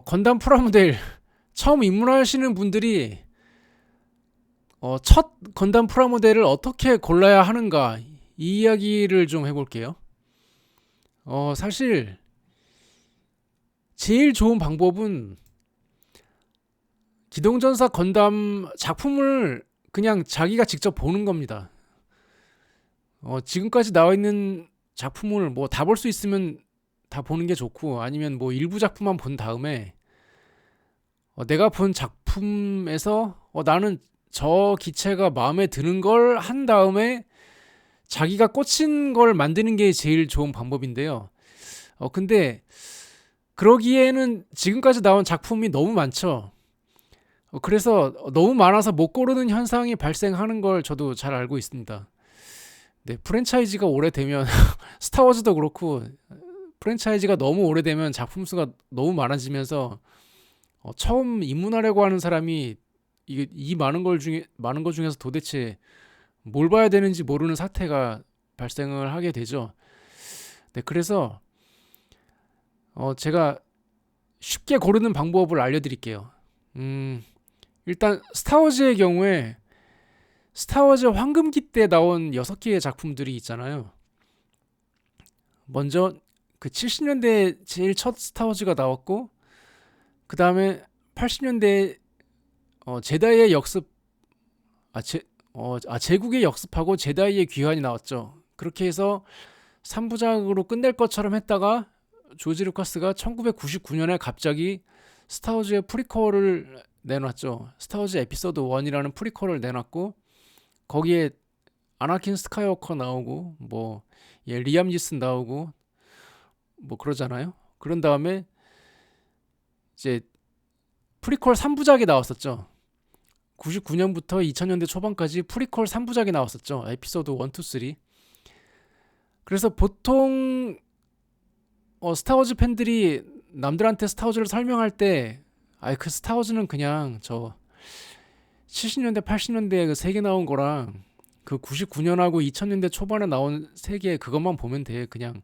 건담 프라모델 처음 입문하시는 분들이 첫 건담 프라모델을 어떻게 골라야 하는가 이 이야기를 좀 해볼게요. 사실 제일 좋은 방법은 기동전사 건담 작품을 그냥 자기가 직접 보는 겁니다. 지금까지 나와 있는 작품을 뭐 다 볼 수 있으면 다 보는 게 좋고, 아니면 뭐 일부 작품만 본 다음에 내가 본 작품에서 나는 저 기체가 마음에 드는 걸 한 다음에 자기가 꽂힌 걸 만드는 게 제일 좋은 방법인데요. 근데 그러기에는 지금까지 나온 작품이 너무 많죠. 그래서 너무 많아서 못 고르는 현상이 발생하는 걸 저도 잘 알고 있습니다. 네, 프랜차이즈가 오래되면 스타워즈도 그렇고, 프랜차이즈가 너무 오래되면 작품 수가 너무 많아지면서 처음 입문하려고 하는 사람이 이 많은 것 중에서 도대체 뭘 봐야 되는지 모르는 사태가 발생을 하게 되죠. 네, 그래서 제가 쉽게 고르는 방법을 알려드릴게요. 일단 스타워즈의 경우에 스타워즈 황금기 때 나온 6개의 작품들이 있잖아요. 먼저 그 70년대 제일 첫 스타워즈가 나왔고, 그 다음에 80년대 제다이의 역습, 제국의 역습하고 제다이의 귀환이 나왔죠. 그렇게 해서 3부작으로 끝낼 것처럼 했다가 조지 루카스가 1999년에 갑자기 스타워즈의 프리퀄을 내놨죠. 스타워즈 에피소드 1이라는 프리퀄을 내놨고, 거기에 아나킨 스카이워커 나오고 리암 니슨 나오고 뭐 그러잖아요. 그런 다음에 이제 프리퀄 3부작이 나왔었죠. 99년부터 2000년대 초반까지 프리퀄 3부작이 나왔었죠. 에피소드 1, 2, 3. 그래서 보통 스타워즈 팬들이 남들한테 스타워즈를 설명할 때 그 스타워즈는 그냥 저 70년대 80년대에 그 3개 나온 거랑 그 99년하고 2000년대 초반에 나온 3개 그것만 보면 돼. 그냥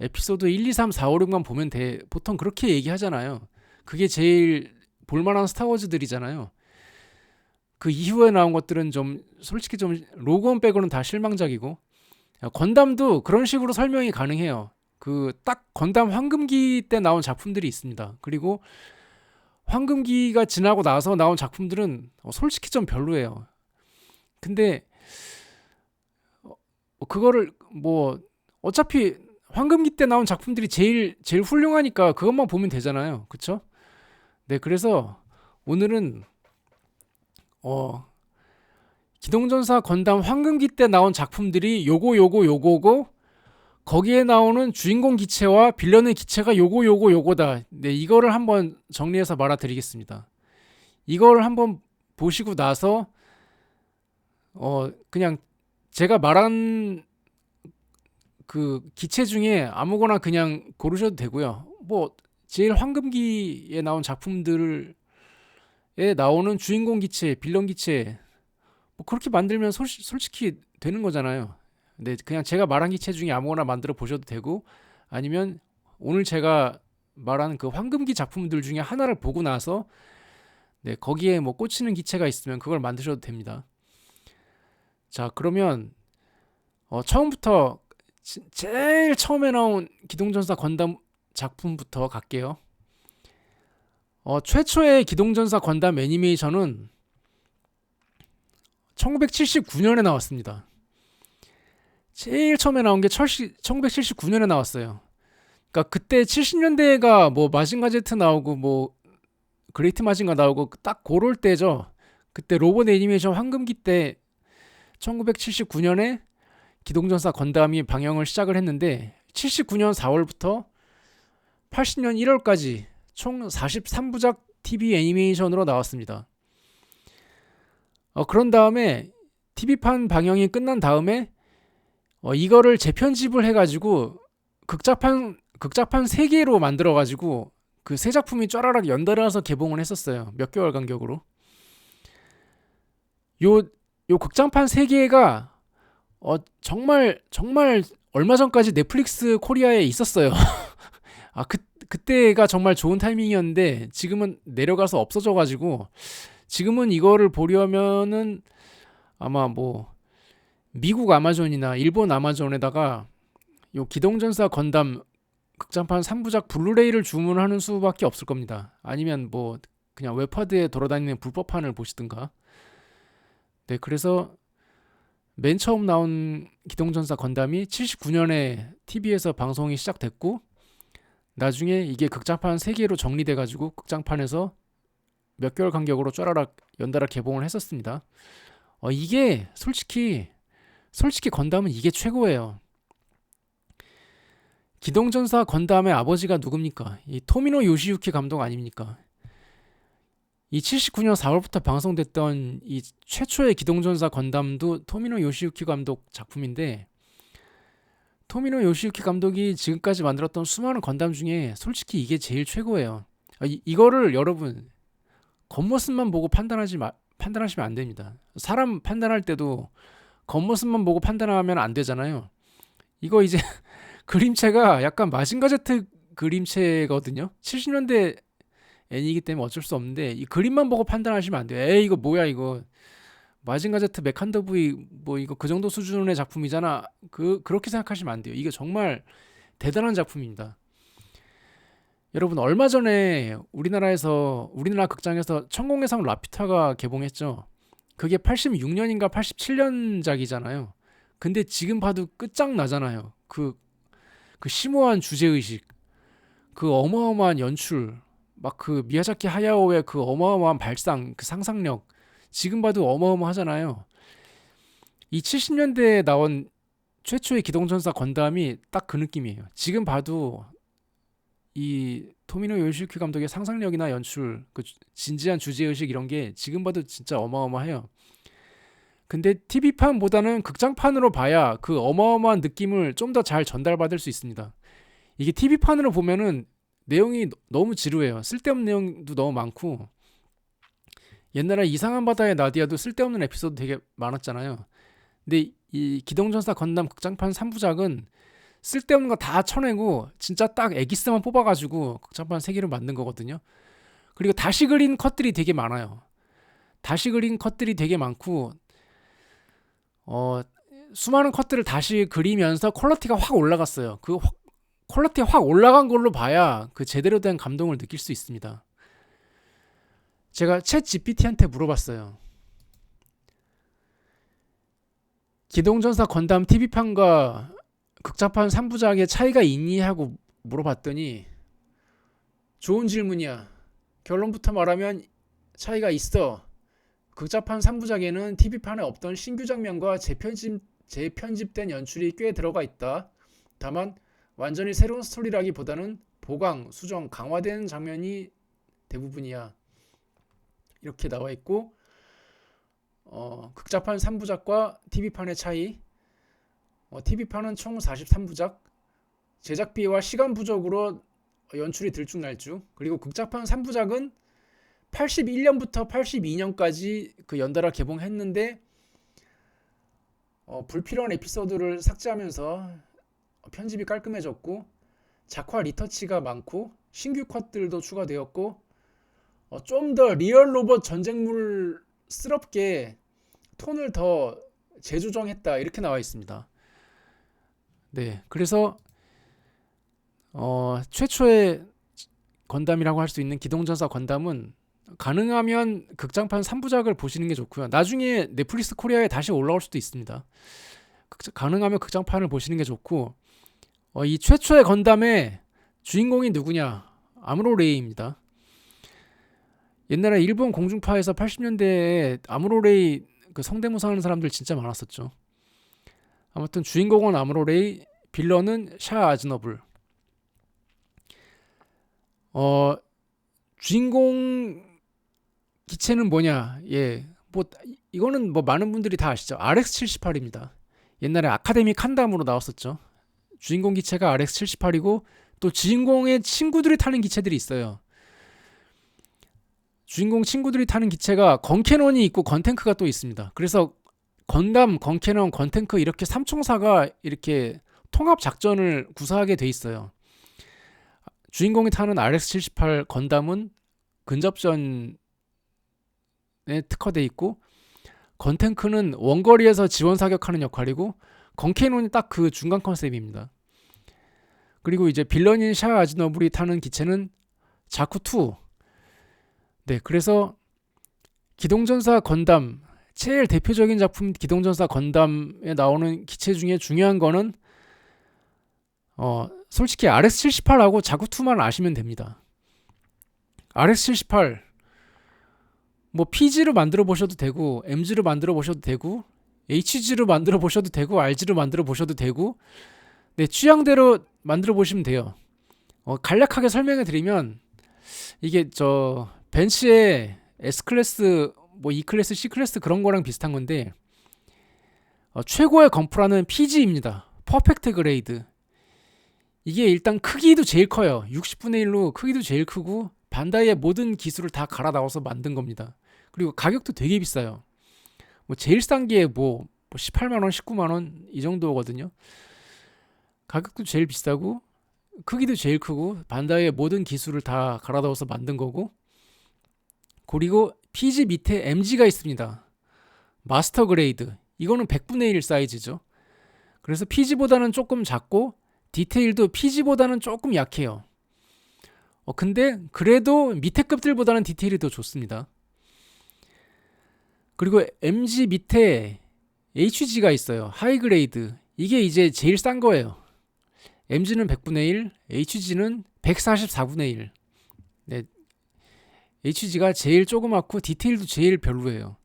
에피소드 1, 2, 3, 4, 5, 6만 보면 돼. 보통 그렇게 얘기하잖아요. 그게 제일 볼만한 스타워즈들이잖아요. 그 이후에 나온 것들은 좀 솔직히 좀 로그원 빼고는 다 실망작이고, 건담도 그런 식으로 설명이 가능해요. 그 딱 건담 황금기 때 나온 작품들이 있습니다. 그리고 황금기가 지나고 나서 나온 작품들은 솔직히 좀 별로예요. 근데 그거를 어차피 황금기 때 나온 작품들이 제일 훌륭하니까 그것만 보면 되잖아요. 그쵸? 네, 그래서 오늘은 기동전사 건담 황금기 때 나온 작품들이 요거고, 거기에 나오는 주인공 기체와 빌런의 기체가 요거다. 네, 이거를 한번 정리해서 말아드리겠습니다. 이걸 한번 보시고 나서 그냥 제가 말한 그 기체 중에 아무거나 그냥 고르셔도 되고요. 제일 황금기에 나온 작품들에 나오는 주인공 기체, 빌런 기체 그렇게 만들면 솔직히 되는 거잖아요. 네, 그냥 제가 말한 기체 중에 아무거나 만들어 보셔도 되고, 아니면 오늘 제가 말한 그 황금기 작품들 중에 하나를 보고 나서 네, 거기에 꽂히는 기체가 있으면 그걸 만드셔도 됩니다. 자, 그러면 처음부터 제일 처음에 나온 기동전사 건담 작품부터 갈게요. 최초의 기동전사 건담 애니메이션은 1979년에 나왔습니다. 제일 처음에 나온 게 1979년에 나왔어요. 그러니까 그때 70년대가 마징가 제트 나오고 그레이트 마징가 나오고 딱 그럴 때죠. 그때 로봇 애니메이션 황금기 때 1979년에 기동전사 건담이 방영을 시작을 했는데, 79년 4월부터 80년 1월까지 총 43부작 TV 애니메이션으로 나왔습니다. 그런 다음에 TV판 방영이 끝난 다음에 이거를 재편집을 해가지고 극장판 3개로 만들어가지고 그 세 작품이 쫘라락 연달아서 개봉을 했었어요. 몇 개월 간격으로. 요 극장판 3개가 정말 얼마 전까지 넷플릭스 코리아에 있었어요. 그때가 정말 좋은 타이밍이었는데 지금은 내려가서 없어져가지고 지금은 이거를 보려면은 아마 뭐 미국 아마존이나 일본 아마존에다가 요 기동전사 건담 극장판 3부작 블루레이를 주문하는 수밖에 없을 겁니다. 아니면 뭐 그냥 웹하드에 돌아다니는 불법판을 보시든가. 네, 그래서 맨 처음 나온 기동전사 건담이 79년에 TV에서 방송이 시작됐고 나중에 이게 극장판 3개로 정리돼가지고 극장판에서 몇 개월 간격으로 쫘라락 연달아 개봉을 했었습니다. 이게 솔직히 건담은 이게 최고예요. 기동전사 건담의 아버지가 누굽니까? 이 토미노 요시유키 감독 아닙니까? 이 79년 4월부터 방송됐던 이 최초의 기동전사 건담도 토미노 요시유키 감독 작품인데 토미노 요시유키 감독이 지금까지 만들었던 수많은 건담 중에 솔직히 이게 제일 최고예요. 이거를 여러분 겉모습만 보고 판단하시면 안 됩니다. 사람 판단할 때도 겉모습만 보고 판단하면 안 되잖아요. 이거 이제 그림체가 약간 마징가 제트 그림체거든요. 70년대 애니이기 때문에 어쩔 수 없는데 이 그림만 보고 판단하시면 안 돼요. 에이 이거 뭐야 이거 마징가 제트 메칸더 V 뭐 이거 그 정도 수준의 작품이잖아. 그렇게 생각하시면 안 돼요. 이게 정말 대단한 작품입니다. 여러분 얼마 전에 우리나라 극장에서 천공의 성 라피ュ타가 개봉했죠. 그게 86년인가 87년작이잖아요. 근데 지금 봐도 끝장나잖아요. 그 심오한 주제의식, 그 어마어마한 연출, 막 그 미야자키 하야오의 그 어마어마한 발상, 그 상상력, 지금 봐도 어마어마하잖아요. 이 70년대에 나온 최초의 기동전사 건담이 딱 그 느낌이에요. 지금 봐도 이 토미노 요시유키 감독의 상상력이나 연출, 그 진지한 주제의식 이런 게 지금 봐도 진짜 어마어마해요. 근데 TV판보다는 극장판으로 봐야 그 어마어마한 느낌을 좀 더 잘 전달받을 수 있습니다. 이게 TV판으로 보면은 내용이 너무 지루해요. 쓸데없는 내용도 너무 많고 옛날에 이상한 바다의 나디아도 쓸데없는 에피소드 되게 많았잖아요. 근데 이 기동전사 건담 극장판 3부작은 쓸데없는 거 다 쳐내고 진짜 딱 에기스만 뽑아가지고 극장판 3개를 만든 거거든요. 그리고 다시 그린 컷들이 되게 많아요. 다시 그린 컷들이 되게 많고 수많은 컷들을 다시 그리면서 퀄리티가 확 올라갔어요. 그 퀄리티가 확 올라간 걸로 봐야 그 제대로 된 감동을 느낄 수 있습니다. 제가 챗 GPT한테 물어봤어요. 기동전사 건담 TV판과 극장판 3부작의 차이가 있니? 하고 물어봤더니 좋은 질문이야. 결론부터 말하면 차이가 있어. 극장판 3부작에는 TV판에 없던 신규 장면과 재편집된 연출이 꽤 들어가 있다. 다만 완전히 새로운 스토리라기보다는 보강, 수정, 강화된 장면이 대부분이야. 이렇게 나와 있고 극장판 3부작과 TV판의 차이 TV판은 총 43부작 제작비와 시간 부족으로 연출이 들쭉날쭉 그리고 극장판 3부작은 81년부터 82년까지 그 연달아 개봉했는데 불필요한 에피소드를 삭제하면서 편집이 깔끔해졌고 작화 리터치가 많고 신규 컷들도 추가되었고 좀 더 리얼 로봇 전쟁물스럽게 톤을 더 재조정했다 이렇게 나와 있습니다. 네, 그래서 최초의 건담이라고 할 수 있는 기동전사 건담은 가능하면 극장판 3부작을 보시는 게 좋고요. 나중에 넷플릭스 코리아에 다시 올라올 수도 있습니다. 가능하면 극장판을 보시는 게 좋고 이 최초의 건담의 주인공이 누구냐? 아무로 레이입니다. 옛날에 일본 공중파에서 80년대에 아무로 레이 그 성대모사 하는 사람들 진짜 많았었죠. 아무튼 주인공은 아무로 레이, 빌런은 샤 아즈너블. 주인공 기체는 뭐냐? 예, 뭐 이거는 뭐 많은 분들이 다 아시죠. RX-78입니다. 옛날에 아카데미 칸담으로 나왔었죠. 주인공 기체가 RX-78이고 또 주인공의 친구들이 타는 기체들이 있어요. 주인공 친구들이 타는 기체가 건캐논이 있고 건탱크가 또 있습니다. 그래서 건담, 건캐논, 건탱크 이렇게 3총사가 이렇게 통합 작전을 구사하게 돼 있어요. 주인공이 타는 RX-78 건담은 근접전에 특화돼 있고, 건탱크는 원거리에서 지원 사격하는 역할이고, 건캐논이 딱 그 중간 컨셉입니다. 그리고 이제 빌런인 샤 아즈너블이 타는 기체는 자쿠2. 네, 그래서 기동전사 건담, 제일 대표적인 작품 기동전사 건담에 나오는 기체 중에 중요한 거는 솔직히 RX-78하고 자쿠2만 아시면 됩니다. RX-78 뭐 PG로 만들어 보셔도 되고, MG로 만들어 보셔도 되고, HG로 만들어 보셔도 되고, RG로 만들어 보셔도 되고, 네, 취향대로 만들어 보시면 돼요. 간략하게 설명해 드리면, 이게 벤츠의 S클래스, 뭐 E클래스, C클래스 그런 거랑 비슷한 건데, 최고의 건프라는 PG입니다. 퍼펙트 그레이드. 이게 일단 크기도 제일 커요. 60분의 1로 크기도 제일 크고, 반다이의 모든 기술을 다 갈아 넣어서 만든 겁니다. 그리고 가격도 되게 비싸요. 뭐 제일 싼 게 뭐 18만원, 19만원 이 정도거든요. 가격도 제일 비싸고, 크기도 제일 크고, 반다이의 모든 기술을 다 갈아 넣어서 만든 거고, 그리고 PG 밑에 MG가 있습니다. 마스터 그레이드. 이거는 100분의 1 사이즈죠. 그래서 PG보다는 조금 작고, 디테일도 PG보다는 조금 약해요. 근데 그래도 밑에 급들보다는 디테일이 더 좋습니다. 그리고 MG 밑에 HG가 있어요. 하이그레이드. 이게 이제 제일 싼 거예요. MG는 100분의 1, HG는 144분의 1. 네, HG가 제일 조그맣고 디테일도 제일 별로예요.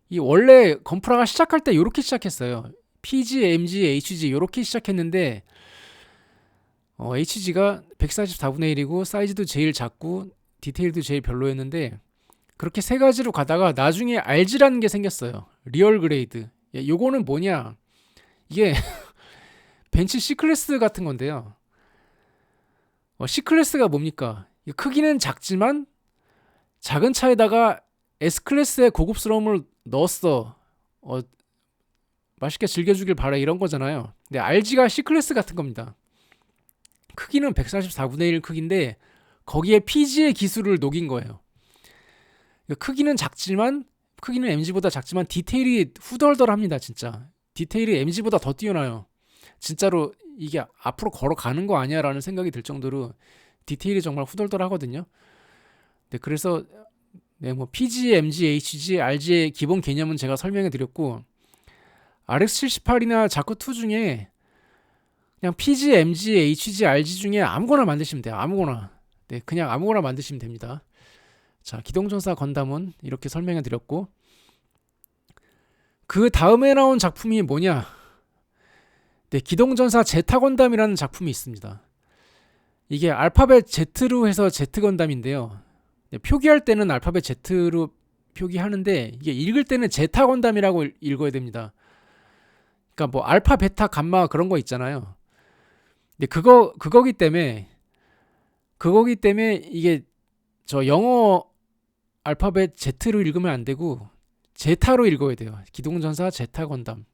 이 원래 건프라가 시작할 때 이렇게 시작했어요. PG, MG, HG 이렇게 시작했는데, HG가 144분의 1이고 사이즈도 제일 작고 디테일도 제일 별로였는데, 그렇게 세 가지로 가다가 나중에 RG라는 게 생겼어요. 리얼 그레이드. 요거는 뭐냐, 이게 벤츠 C클래스 같은 건데요. C클래스가 뭡니까? 크기는 작지만 작은 차에다가 S클래스의 고급스러움을 넣었어. 맛있게 즐겨주길 바래, 이런 거잖아요. 근데 RG가 C클래스 같은 겁니다. 크기는 144분의 1 크기인데 거기에 PG의 기술을 녹인 거예요. 크기는 MG보다 작지만 디테일이 후덜덜합니다. 진짜 디테일이 MG보다 더 뛰어나요. 진짜로 이게 앞으로 걸어가는 거 아니야 라는 생각이 들 정도로 디테일이 정말 후덜덜하거든요. 네, 그래서 뭐 PG, MG, HG, RG의 기본 개념은 제가 설명해 드렸고, RX-78이나 자쿠2 중에 그냥 PG, MG, HG, RG 중에 아무거나 만드시면 돼요. 아무거나. 네, 그냥 아무거나 만드시면 됩니다. 자, 기동전사 건담은 이렇게 설명해 드렸고, 그 다음에 나온 작품이 뭐냐? 네, 기동전사 제타 건담이라는 작품이 있습니다. 이게 알파벳 Z로 해서 Z 건담인데요. 네, 표기할 때는 알파벳 Z로 표기하는데, 이게 읽을 때는 제타 건담이라고 읽어야 됩니다. 그러니까 뭐 알파, 베타, 감마 그런 거 있잖아요. 근데 그거기 때문에 이게 영어 알파벳 Z로 읽으면 안 되고 제타로 읽어야 돼요. 기동전사 제타 건담.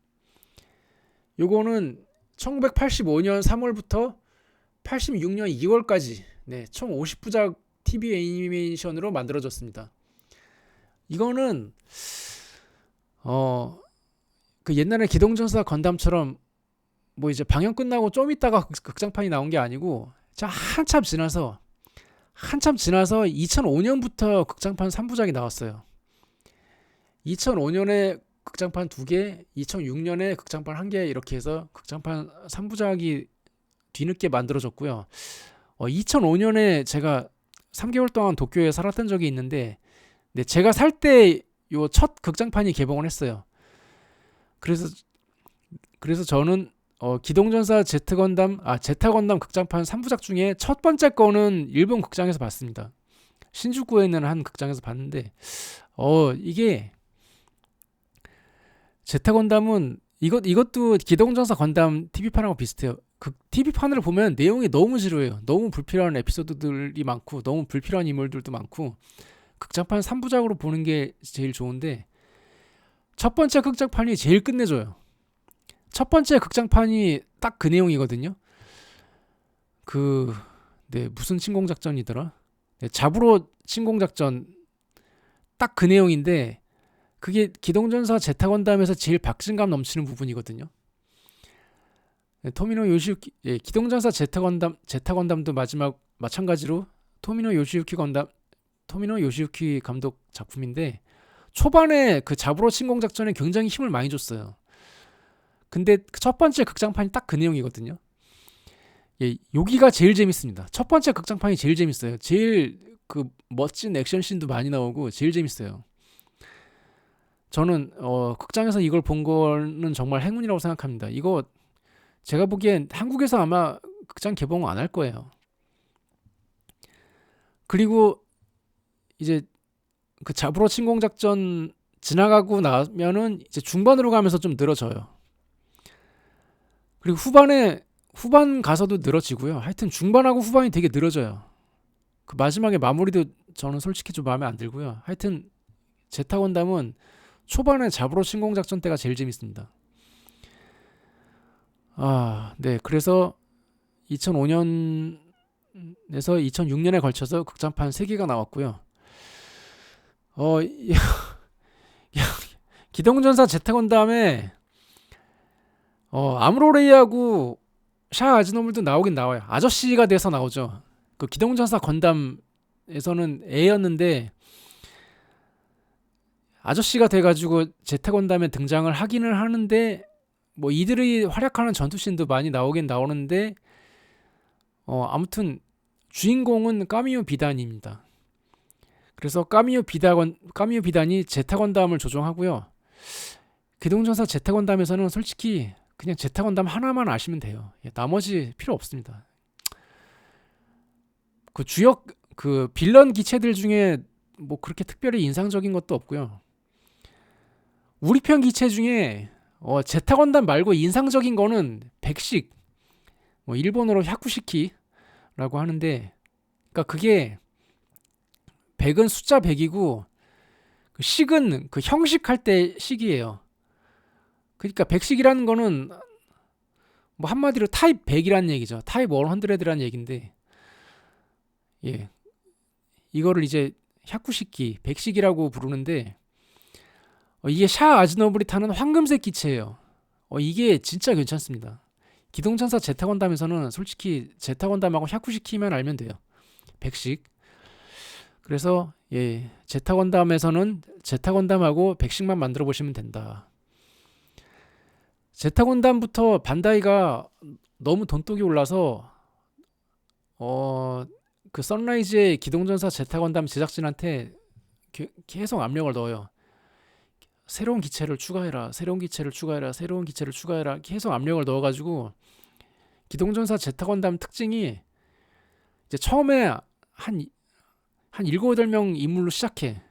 요거는 1985년 3월부터 86년 2월까지 총 50부작 TV 애니메이션으로 만들어졌습니다. 이거는 그 옛날에 기동전사 건담처럼 뭐 이제 방영 끝나고 좀 있다가 극장판이 나온 게 아니고, 한참 지나서 2005년부터 극장판 3부작이 나왔어요. 2005년에 극장판 2개, 2006년에 극장판 1개, 이렇게 해서 극장판 3부작이 뒤늦게 만들어졌고요. 2005년에 제가 3개월 동안 도쿄에 살았던 적이 있는데, 제가 살 때 요 첫 극장판이 개봉을 했어요. 그래서 저는 기동전사 제타 건담 극장판 3부작 중에 첫 번째 거는 일본 극장에서 봤습니다. 신주쿠에 있는 한 극장에서 봤는데, 이게 제타 건담은 이것도 기동전사 건담 TV판하고 비슷해요. 그 TV판을 보면 내용이 너무 지루해요. 너무 불필요한 에피소드들이 많고, 너무 불필요한 인물들도 많고, 극장판 3부작으로 보는 게 제일 좋은데, 첫 번째 극장판이 제일 끝내줘요. 첫 번째 극장판이 딱 그 내용이거든요. 네, 무슨 침공작전이더라? 네, 잡으로 침공작전 딱 그 내용인데 그게 기동전사 제타 건담에서 제일 박진감 넘치는 부분이거든요. 네, 토미노 요시유키 기동전사 제타 건담도 마지막 마찬가지로 토미노 요시유키 감독 작품인데 초반에 그 잡으로 침공 작전에 굉장히 힘을 많이 줬어요. 근데 첫 번째 극장판이 딱 그 내용이거든요. 여기가 제일 재밌습니다. 첫 번째 극장판이 제일 재밌어요. 제일 그 멋진 액션씬도 많이 나오고 제일 재밌어요. 저는 극장에서 이걸 본 거는 정말 행운이라고 생각합니다. 이거 제가 보기엔 한국에서 아마 극장 개봉 안 할 거예요. 그리고 이제 그 잡으러 침공 작전 지나가고 나면은 이제 중반으로 가면서 좀 늘어져요. 그리고 후반 가서도 늘어지고요. 하여튼 중반하고 후반이 되게 늘어져요. 그 마지막에 마무리도 저는 솔직히 좀 마음에 안 들고요. 하여튼 제타 건담은 초반에 잡으러 침공 작전 때가 제일 재밌습니다. 네. 그래서 2005년에서 2006년에 걸쳐서 극장판 3개가 나왔고요. 기동전사 제타 건담에 아무로레이하고 샤 아즈노물도 나오긴 나와요. 아저씨가 돼서 나오죠. 그 기동전사 건담에서는 애였는데 아저씨가 돼가지고 제타 건담에 등장을 하기는 하는데 뭐 이들이 활약하는 전투씬도 많이 나오긴 나오는데 아무튼 주인공은 까미오 비단입니다. 그래서 까미오 비단이 제타 건담을 조종하고요. 기동전사 제타 건담에서는 솔직히 그냥 제타 건담 하나만 아시면 돼요. 나머지 필요 없습니다. 그 주역 그 빌런 기체들 중에 뭐 그렇게 특별히 인상적인 것도 없고요. 우리 편 기체 중에 제타 건담 말고 인상적인 거는 백식, 뭐 일본어로 샤쿠시키라고 하는데, 그러니까 그게 백은 숫자 100이고 그 식은 그 형식할 때 식이에요. 그러니까 백식이라는 거는 뭐 한마디로 타입 100이라는 얘기죠. 타입 100라는 얘기인데, 이거를 이제 샤쿠시키, 백식이라고 부르는데 이게 샤 아즈노블이 타는 황금색 기체예요. 이게 진짜 괜찮습니다. 기동전사 제타 건담에서는 솔직히 제타 건담하고 샤쿠시키만 알면 돼요. 백식. 그래서 제타 건담에서는 제타 건담하고 백식만 만들어 보시면 된다. 제타 건담부터 반다이가 너무 돈독이 올라서 그 선라이즈의 기동전사 제타 건담 제작진한테 계속 압력을 넣어요. 새로운 기체를 추가해라, 새로운 기체를 추가해라, 새로운 기체를 추가해라. 계속 압력을 넣어가지고 기동전사 제타 건담 특징이 이제 처음에 한 7, 8명 인물로 시작해.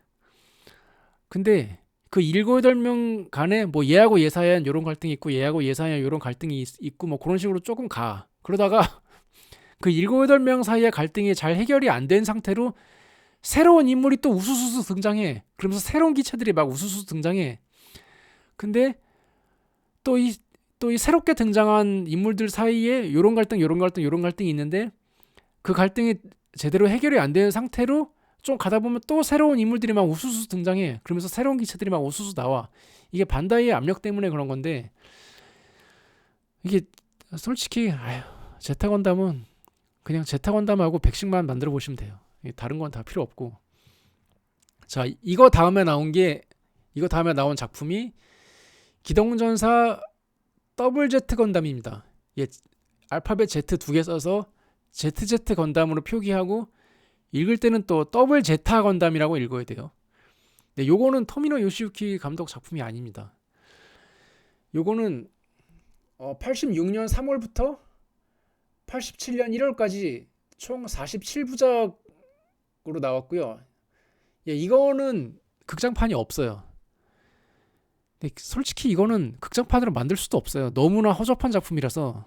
근데 그 7, 8명 간에 뭐 얘하고 얘 사이에 이런 갈등이 있고 얘하고 얘 사이에 이런 갈등이 있고 뭐 그런 식으로 조금 가. 그러다가 그 7, 8명 사이의 갈등이 잘 해결이 안 된 상태로 새로운 인물이 또 우수수수 등장해. 그러면서 새로운 기체들이 막 우수수수 등장해. 근데 또 이 새롭게 등장한 인물들 사이에 요런 갈등이 있는데 그 갈등이 제대로 해결이 안 되는 상태로 좀 가다 보면 또 새로운 인물들이 막 우수수 등장해. 그러면서 새로운 기체들이 막 우수수 나와. 이게 반다이의 압력 때문에 그런 건데, 이게 솔직히 제타 건담은 그냥 제타 건담하고 백식만 만들어 보시면 돼요. 다른 건 다 필요 없고. 자, 이거 다음에 나온 작품이 기동전사 더블 제트 건담입니다. 알파벳 Z 2개 써서 ZZ 건담으로 표기하고 읽을 때는 또 더블 제타 건담이라고 읽어야 돼요. 근데 요거는 토미노 요시유키 감독 작품이 아닙니다. 요거는 86년 3월부터 87년 1월까지 총 47부작으로 나왔고요. 이거는 극장판이 없어요. 근데 솔직히 이거는 극장판으로 만들 수도 없어요. 너무나 허접한 작품이라서.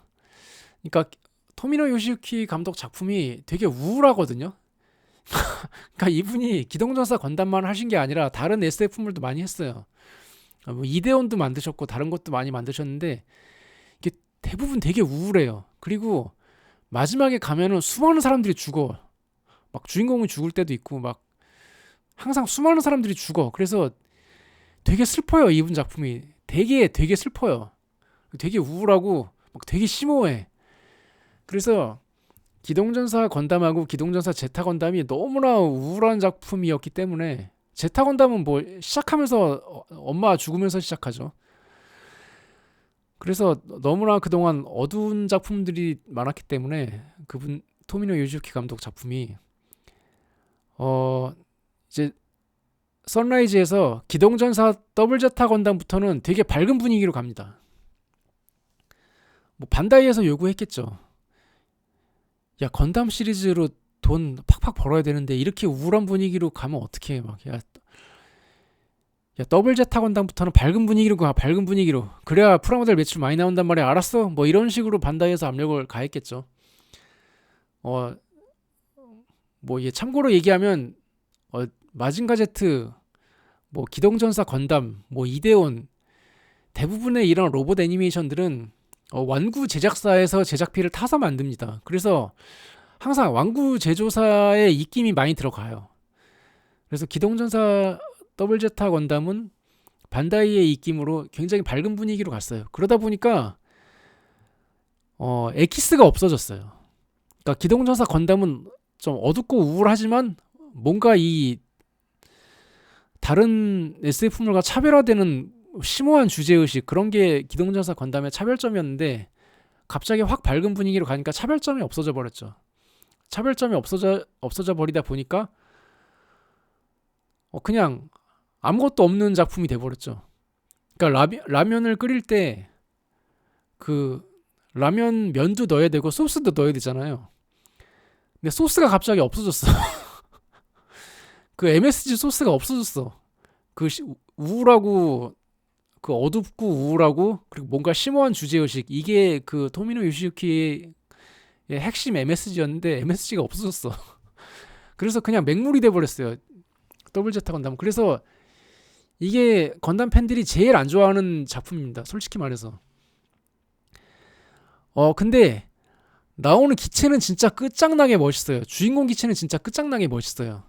그러니까 토미노 요시유키 감독 작품이 되게 우울하거든요. 그러니까 이분이 기동전사 건담만 하신 게 아니라 다른 SF물도 많이 했어요. 뭐 이데온도 만드셨고 다른 것도 많이 만드셨는데 이게 대부분 되게 우울해요. 그리고 마지막에 가면은 수많은 사람들이 죽어. 막 주인공이 죽을 때도 있고 막 항상 수많은 사람들이 죽어. 그래서 되게 슬퍼요. 이분 작품이 되게 슬퍼요. 되게 우울하고 막 되게 심오해. 그래서 기동전사 건담하고 기동전사 제타 건담이 너무나 우울한 작품이었기 때문에 제타 건담은 뭐 시작하면서 엄마 죽으면서 시작하죠. 그래서 너무나 그동안 어두운 작품들이 많았기 때문에 그분 토미노 요시유키 감독 작품이 이제 선라이즈에서 기동전사 더블 제타 건담부터는 되게 밝은 분위기로 갑니다. 뭐 반다이에서 요구했겠죠. 야 건담 시리즈로 돈 팍팍 벌어야 되는데 이렇게 우울한 분위기로 가면 어떡해. 막 야 더블 제타 건담부터는 밝은 분위기로 가. 밝은 분위기로. 그래야 프라모델 매출 많이 나온단 말이야. 알았어? 뭐 이런 식으로 반다이에서 압력을 가했겠죠. 뭐 이게 참고로 얘기하면 마징가 제트, 뭐 기동전사 건담, 뭐 이데온 대부분의 이런 로봇 애니메이션들은 완구 제작사에서 제작비를 타서 만듭니다. 그래서 항상 완구 제조사의 입김이 많이 들어가요. 그래서 기동전사 더블 제타 건담은 반다이의 입김으로 굉장히 밝은 분위기로 갔어요. 그러다 보니까 엑기스가 없어졌어요. 그러니까 기동전사 건담은 좀 어둡고 우울하지만 뭔가 이 다른 SF물과 차별화되는 심오한 주제의식 그런 게 기동전사 건담의 차별점이었는데 갑자기 확 밝은 분위기로 가니까 차별점이 없어져 버렸죠. 차별점이 없어져 버리다 보니까 그냥 아무것도 없는 작품이 돼버렸죠. 그러니까 라면을 끓일 때 그 라면 면도 넣어야 되고 소스도 넣어야 되잖아요. 근데 소스가 갑자기 없어졌어. 그 MSG 소스가 없어졌어. 그 우울하고 그 어둡고 우울하고 그리고 뭔가 심오한 주제의식 이게 그 토미노 요시유키의 핵심 MSG였는데 MSG가 없어졌어. 그래서 그냥 맹물이 돼버렸어요. 더블 제타 건담. 그래서 이게 건담 팬들이 제일 안 좋아하는 작품입니다. 솔직히 말해서. 근데 나오는 기체는 진짜 끝장나게 멋있어요. 주인공 기체는 진짜 끝장나게 멋있어요.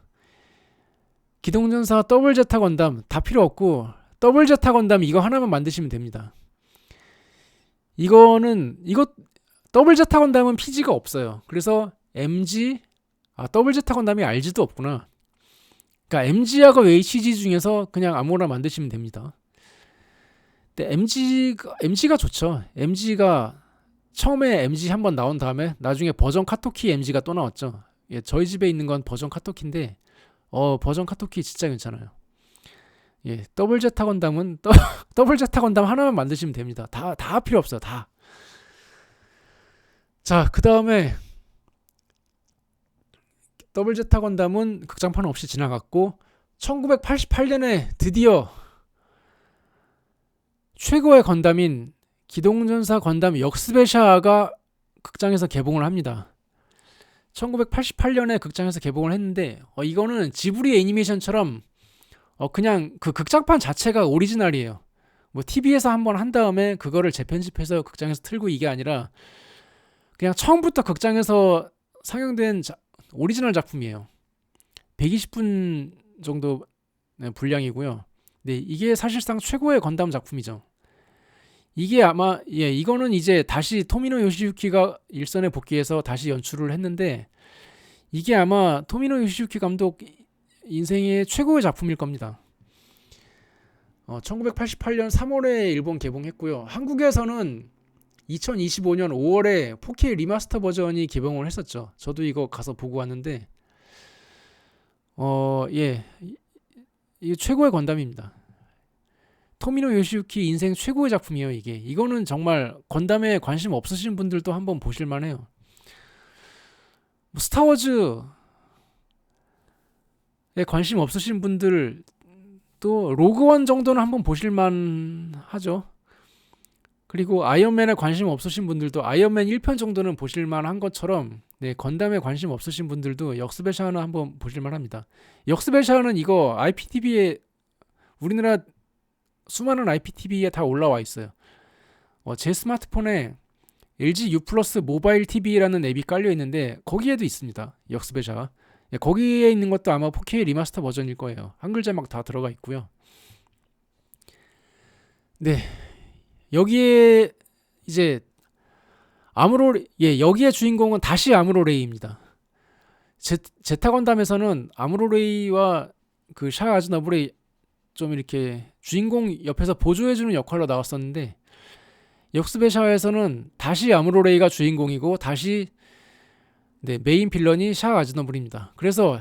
기동전사 더블 제타 건담 다 필요 없고 더블 제타 건담 이거 하나만 만드시면 됩니다. 이거 더블 제타 건담은 PG가 없어요. 그래서 MG 더블 제타 건담이 RG도 없구나. 그러니까 MG하고 HG 중에서 그냥 아무거나 만드시면 됩니다. 근데 MG가 좋죠. MG가 처음에 MG 한번 나온 다음에 나중에 버전 카토키 MG가 또 나왔죠. 예, 저희 집에 있는 건 버전 카토키인데 버전 카토키 진짜 괜찮아요. 예, 더블 제타 건담은 더블 제타 건담 하나만 만드시면 됩니다. 다 필요 없어요. 다. 자, 그다음에 더블 제타 건담은 극장판 없이 지나갔고 1988년에 드디어 최고의 건담인 기동전사 건담 역스베샤가 극장에서 개봉을 합니다. 1988년에 극장에서 개봉을 했는데 이거는 지브리 애니메이션처럼 그냥 그 극장판 자체가 오리지널이에요. 뭐 TV에서 한번 한 다음에 그거를 재편집해서 극장에서 틀고 이게 아니라 그냥 처음부터 극장에서 상영된 오리지널 작품이에요. 120분 정도 분량이고요. 네, 이게 사실상 최고의 건담 작품이죠. 이게 아마 이거는 이제 다시 토미노 요시유키가 일선에 복귀해서 다시 연출을 했는데 이게 아마 토미노 요시유키 감독 인생의 최고의 작품일 겁니다. 1988년 3월에 일본 개봉했고요. 한국에서는 2025년 5월에 4K 리마스터 버전이 개봉을 했었죠. 저도 이거 가서 보고 왔는데 이게 최고의 건담입니다. 토미노 요시유키 인생 최고의 작품이에요. 이거는 정말 건담에 관심 없으신 분들도 한번 보실만해요. 스타워즈에 관심 없으신 분들 또 로그원 정도는 한번 보실만하죠. 그리고 아이언맨에 관심 없으신 분들도 아이언맨 1편 정도는 보실만한 것처럼 건담에 관심 없으신 분들도 역스베샤는 한번 보실만합니다. 역스베샤는 이거 IPTV에 우리나라 수많은 IPTV에 다 올라와 있어요. 제 스마트폰에 LG U 플러스 모바일 TV라는 앱이 깔려 있는데 거기에도 있습니다. 역스베샤가. 예, 거기에 있는 것도 아마 4K 리마스터 버전일 거예요. 한글 자막 다 들어가 있고요. 네, 여기에 이제 여기의 주인공은 다시 아무로레이입니다. 제타건담에서는 아무로레이와 그 샤 아즈나블이 좀 이렇게 주인공 옆에서 보조해주는 역할로 나왔었는데, 역스베샤에서는 다시 아무로레이가 주인공이고 다시 메인 빌런이 샤 아즈너블입니다. 그래서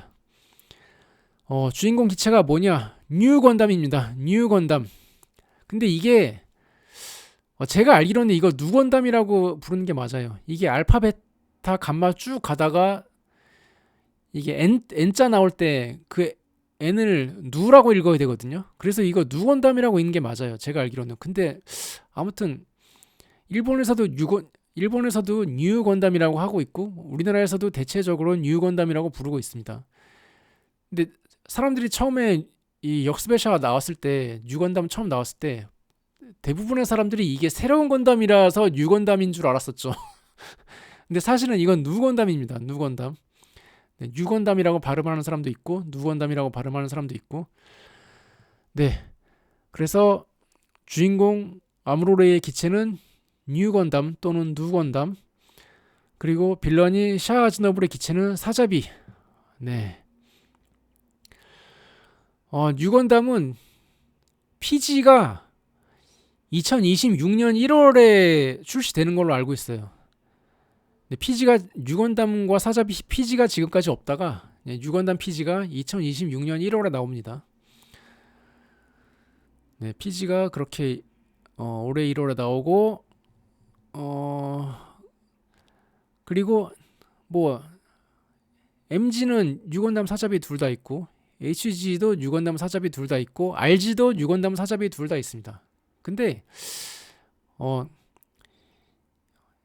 주인공 기체가 뭐냐? 뉴 건담입니다. 뉴 건담. 근데 이게 제가 알기로는 이거 누 건담이라고 부르는 게 맞아요. 이게 알파 베타 감마 쭉 가다가 이게 N자 나올 때 그 N을 누라고 읽어야 되거든요. 그래서 이거 누 건담이라고 읽는 게 맞아요. 제가 알기로는. 근데 아무튼 일본에서도 뉴 건담이라고 하고 있고, 우리나라에서도 대체적으로 뉴 건담이라고 부르고 있습니다. 근데 사람들이 처음에 이 역스베샤가 나왔을 때, 뉴 건담 처음 나왔을 때 대부분의 사람들이 이게 새로운 건담이라서 뉴 건담인 줄 알았었죠. 근데 사실은 이건 누 건담입니다. 누 건담. 뉴 건담이라고 발음하는 사람도 있고 누 건담이라고 발음하는 사람도 있고. 네, 그래서 주인공 아무로레이의 기체는 뉴 건담 또는 누 건담, 그리고 빌런이 샤 아즈너블의 기체는 사자비. 네. 뉴 건담은 PG가 2026년 1월에 출시되는 걸로 알고 있어요. PG가 뉴 건담과 사자비 PG가 지금까지 없다가 뉴 건담 PG가 2026년 1월에 나옵니다. 네, PG가 그렇게 올해 1월에 나오고, 그리고 뭐 MG는 뉴 건담 사자비 둘 다 있고, HG도 뉴 건담 사자비 둘 다 있고, RG도 뉴 건담 사자비 둘 다 있습니다. 근데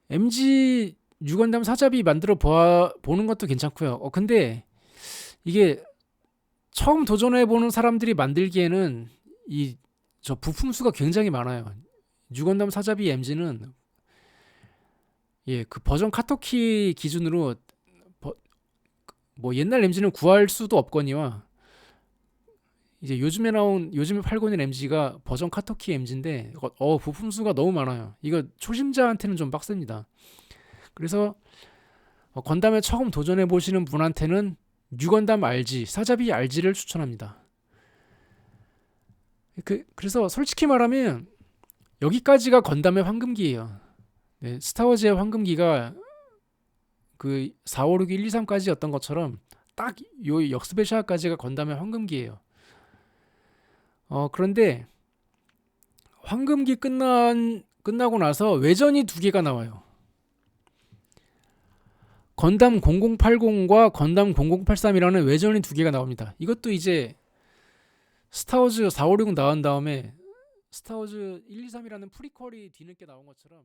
MG 뉴 건담 사자비 만들어 보는 것도 괜찮고요. 근데 이게 처음 도전해 보는 사람들이 만들기에는 저 부품 수가 굉장히 많아요. 뉴 건담 사자비 MG는 그 버전 카토키 기준으로 뭐 옛날 MG는 구할 수도 없거니와, 이제 요즘에 팔고 있는 MG가 버전 카토키 MG인데 부품 수가 너무 많아요. 이거 초심자한테는 좀 빡셉니다. 그래서 건담에 처음 도전해 보시는 분한테는 뉴 건담 RG, 사자비 RG를 추천합니다. 그래서 솔직히 말하면 여기까지가 건담의 황금기예요. 네, 스타워즈의 황금기가 그 4, 5, 6, 1, 2, 3까지였던 것처럼 딱 요 역스베샤까지가 건담의 황금기예요. 그런데 황금기 끝나고 나서 외전이 2개가 나와요. 건담 0080과 건담 0083이라는 외전이 2개가 나옵니다. 이것도 이제 스타워즈 4, 5, 6 나온 다음에 스타워즈 1, 2, 3이라는 프리퀄이 뒤늦게 나온 것처럼